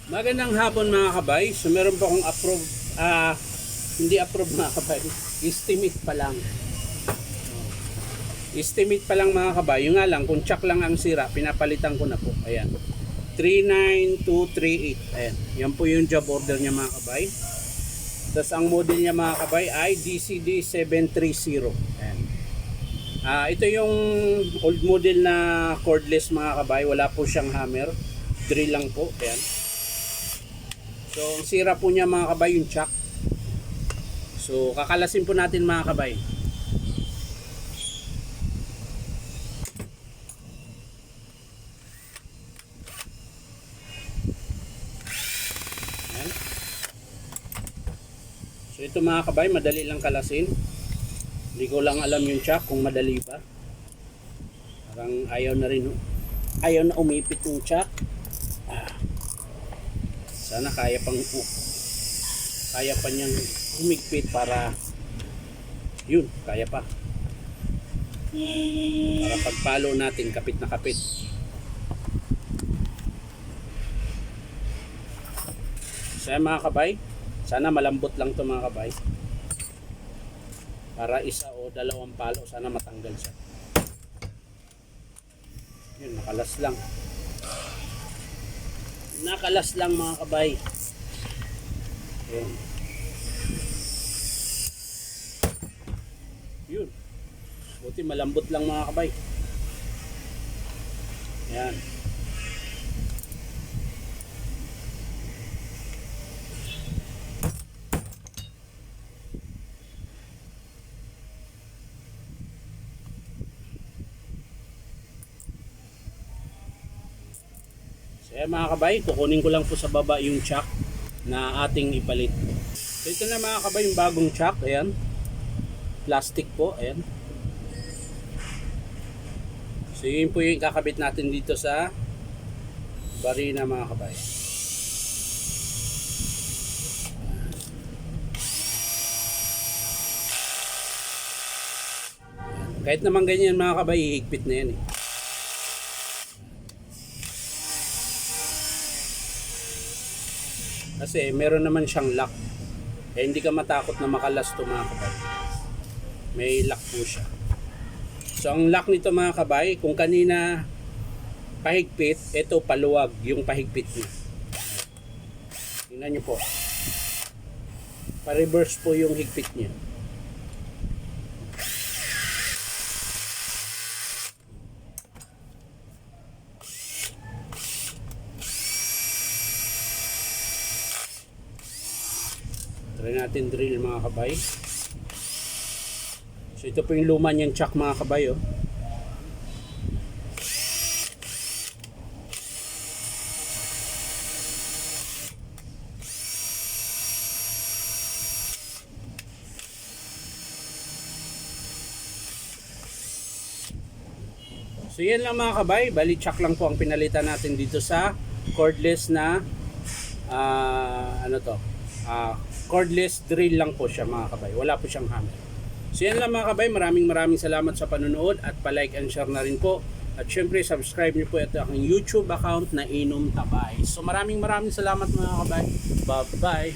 Magandang hapon mga kabay. So meron pa akong hindi approve mga kabay. Estimate pa lang. Estimate pa lang mga kabay. Yung nga lang, kung check lang ang sira, pinapalitan ko na po. Ayan. 39238. Ayan. Yan po yung job order niya mga kabay. Tapos ang model niya mga kabay ay DCD 730. Ayan. Ito yung old model na cordless mga kabay. Wala po siyang hammer. Drill lang po. Ayan. So, ang sira po niya mga kabay yung chuck. So, kakalasin po natin mga kabay. Ayan. So, ito mga kabay, madali lang kalasin. Hindi ko lang alam yung chuck kung madali ba. Parang ayaw na rin. Ayaw na umipit yung chuck. Sana kaya pa niyang humigpit para yun, kaya pa. Para pagpalo natin, kapit na kapit. So mga kabay, sana malambot lang to mga kabay. Para isa o dalawang palo, sana matanggal siya. Yun, nakalas lang. Nakalas lang mga kabay. Ayan. Yun. Buti malambot lang mga kabay. Ayan. Kaya mga kabay, kukunin ko lang po sa baba yung chuck na ating ipalit. So ito na mga kabay yung bagong chuck. Ayan. Plastic po. Ayan. So yun po yung kakabit natin dito sa barina mga kabay. Ayan. Kahit naman ganyan mga kabay, ihigpit na yan eh. Kasi meron naman siyang lock. Eh hindi ka matakot na makalas to mga kabay. May lock po siya. So ang lock nito mga kabay, kung kanina pahigpit, ito paluwag yung pahigpit niya. Tingnan niyo po. Pa-reverse po yung higpit niya. Try natin drill mga kabay. So ito po yung luma niyang chuck mga kabay oh. So yan lang mga kabay, bali chuck lang po ang pinalitan natin dito sa cordless na cordless drill lang po siya mga kabay. Wala po siyang hammer. So yan lang mga kabay. Maraming salamat sa panonood at pa-like and share na rin po. At syempre subscribe niyo po ito aking YouTube account na Inom Tabay. So maraming salamat mga kabay. Bye bye.